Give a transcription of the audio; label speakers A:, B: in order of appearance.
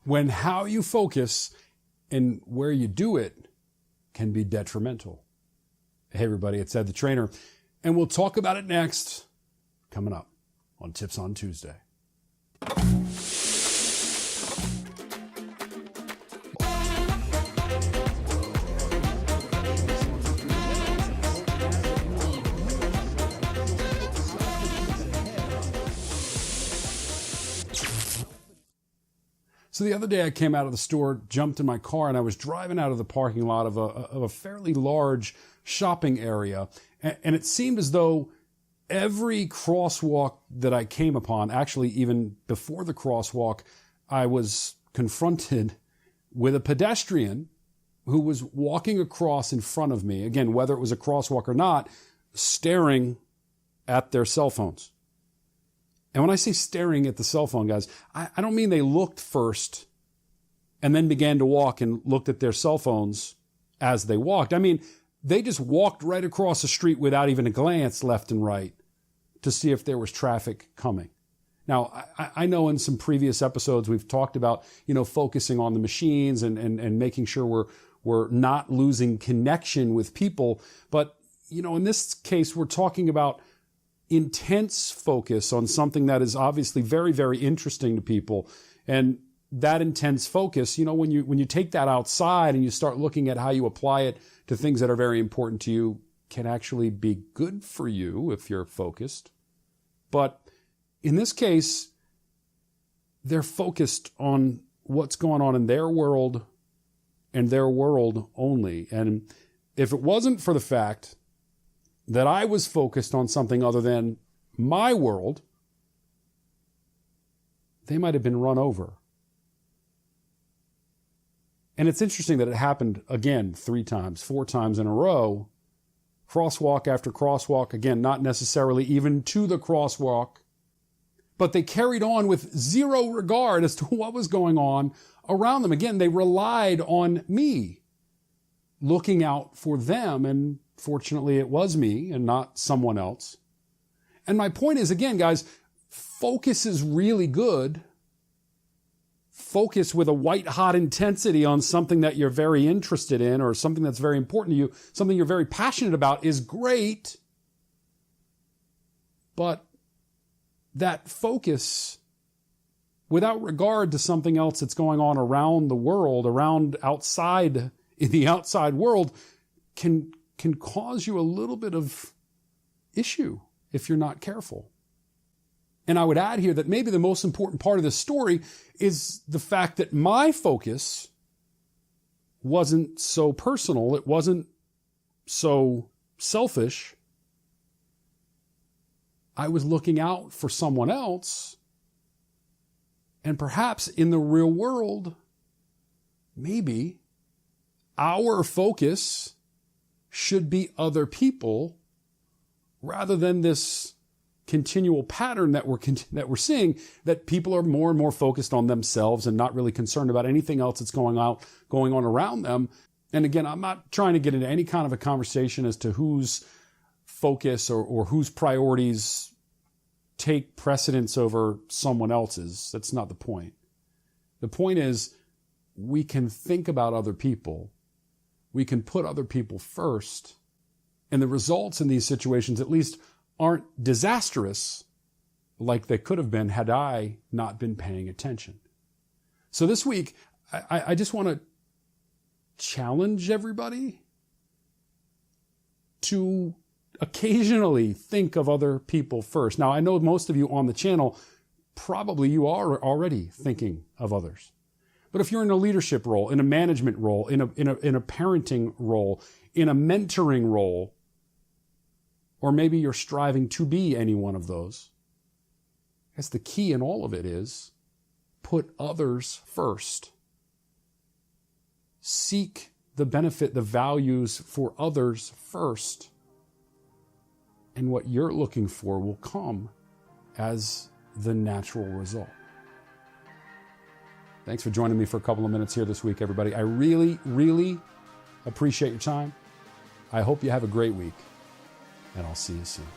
A: when how you focus and where you do it can be detrimental. Hey everybody, it's Ed the Trainer, and we'll talk about it next, coming up on Tips on Tuesday. So the other day I came out of the store, jumped in my car, and I was driving out of the parking lot of a fairly large shopping area. And it seemed as though every crosswalk that I came upon, actually even before the crosswalk, I was confronted with a pedestrian who was walking across in front of me. Again, whether it was a crosswalk or not, staring at their cell phones. And when I say staring at the cell phone, guys, I don't mean they looked first and then began to walk and looked at their cell phones as they walked. I mean, they just walked right across the street without even a glance left and right to see if there was traffic coming. Now, I know in some previous episodes we've talked about, focusing on the machines and making sure we're not losing connection with people. But, in this case, we're talking about intense focus on something that is obviously very, very interesting to people. And that intense focus, when you take that outside and you start looking at how you apply it to things that are very important to you, can actually be good for you if you're focused. But in this case, they're focused on what's going on in their world and their world only. And if it wasn't for the fact that I was focused on something other than my world, they might have been run over. And it's interesting that it happened again 3 times, 4 times in a row. Crosswalk after crosswalk, again, not necessarily even to the crosswalk, but they carried on with zero regard as to what was going on around them. Again, they relied on me, looking out for them, and fortunately it was me and not someone else. And my point is, again, guys, focus is really good. Focus with a white-hot intensity on something that you're very interested in or something that's very important to you, something you're very passionate about is great. But that focus, without regard to something else that's going on around the world, around outside, in the outside world, can cause you a little bit of issue if you're not careful. And I would add here that maybe the most important part of this story is the fact that my focus wasn't so personal. It wasn't so selfish. I was looking out for someone else. And perhaps in the real world, maybe our focus should be other people rather than this continual pattern that we're seeing, that people are more and more focused on themselves and not really concerned about anything else that's going on around them. And again, I'm not trying to get into any kind of a conversation as to whose focus or whose priorities take precedence over someone else's. That's not the point. The point is, we can think about other people. We can put other people first. And the results in these situations, at least, aren't disastrous like they could have been had I not been paying attention. So this week, I just want to challenge everybody to occasionally think of other people first. Now, I know most of you on the channel, probably you are already thinking of others. But if you're in a leadership role, in a management role, in a parenting role, in a mentoring role, or maybe you're striving to be any one of those, I guess the key in all of it is put others first. Seek the benefit, the values for others first. And what you're looking for will come as the natural result. Thanks for joining me for a couple of minutes here this week, everybody. I really, really appreciate your time. I hope you have a great week, and I'll see you soon.